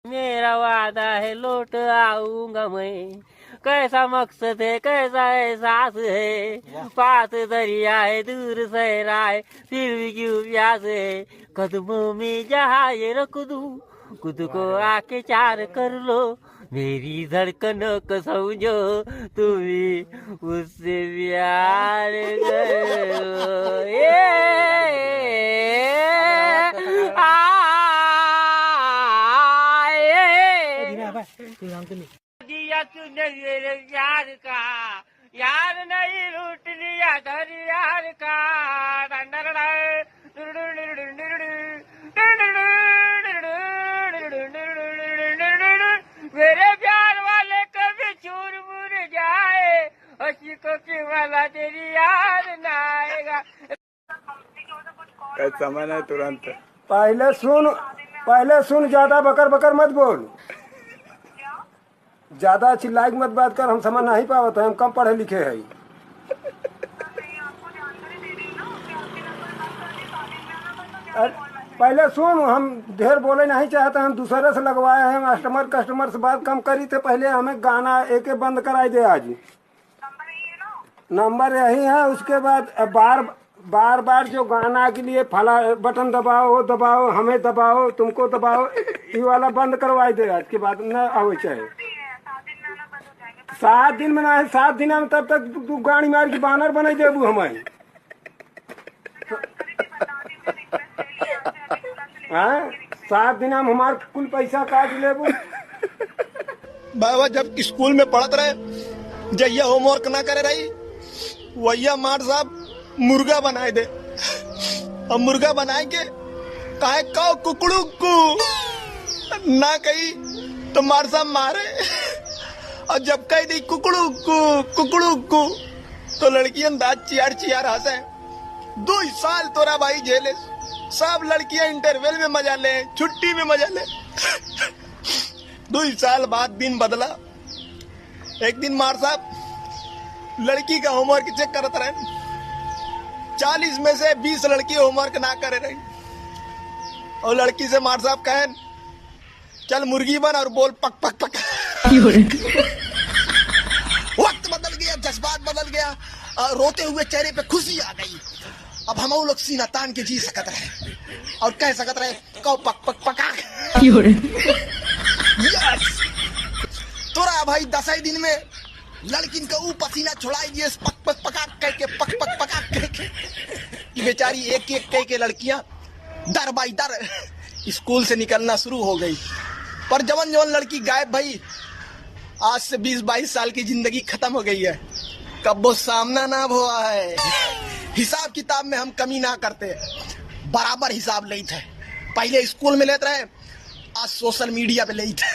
मेरा वादा है लौट आऊंगा मैं, कैसा मकसद है कैसा एहसास है, पास दरिया है दूर सहरा है फिर भी क्यों प्यास है, कदमों में जहाँ ये रख दूं खुद को आके चार कर लो, मेरी धड़कनों को समझो तुम भी उससे प्यार करो। दिया तूने मेरे यार का, यार नहीं लूट लिया घर यार का, मेरे प्यार वाले कभी चूर मुर जाए, हंसी को की वाला तेरी याद ना आएगा। समय नहीं तुरंत। पहले सुन, ज्यादा बकर बकर मत बोल, ज्यादा चिल्लाई मत बात कर, हम समझ नहीं पावत है, हम कम पढ़े लिखे हैं। पहले सुन, हम ढेर बोले नहीं चाहते, हम दूसरे से लगवाए हैं, कस्टमर से बात कम करी थे, पहले हमें गाना एक बंद कराई दे आज। नंबर यही है, उसके बाद बार जो गाना के लिए फला बटन दबाओ वो दबाओ हमें दबाओ तुमको दबाओ, ये वाला बंद करवाई दे आज के बाद न आवे चाहे 7 दिन में नहीं, 7 दिन में तब तक तू गाड़ी मार के बानर बना देबू हमें। हाँ, 7 दिन में हमार कुल पैसा काट लेबू। बाबा जब स्कूल में पढ़त रहे, जैया होमवर्क ना करे रही, वैया मार साहब मुर्गा बनाए दे, और मुर्गा बनाए के काहे काओ कुकड़ू को ना कही तो मार साहब मारे, और जब कह दी कुकड़ू को तो लड़कियां दांत चियार हंसे। 2 साल तोरा भाई झेले, सब लड़कियां इंटरवल में मजा ले, छुट्टी में मजा ले। 2 साल बाद दिन बदला। एक दिन मार साहब लड़की का होमवर्क चेक करते रहे, 40 में से 20 लड़की होमवर्क ना करे रही, और लड़की से मार साहब कहे चल मुर्गी बन और बोल पक पक पक। वक्त बदल गया, जज्बात बदल गया, रोते हुए चेहरे पे खुशी आ गई। अब हम लोग सीना तान के जी सकत रहे और कह सकत रहे कौ पक पक पका। यस, तोरा भाई 10 दिन में लड़किन का पसीना छुड़ाई दिए, पक पक पका कह के पक पक पका कह के बेचारी एक एक कह के लड़कियां दर बाई दर स्कूल से निकलना शुरू हो गई। पर जवन जवन लड़की गायब भाई, आज से 20-22 साल की जिंदगी खत्म हो गई है, कब वो सामना ना हुआ है। हिसाब किताब में हम कमी ना करते, बराबर हिसाब लेते थे। पहले स्कूल में लेते रहे, आज सोशल मीडिया पे लेते।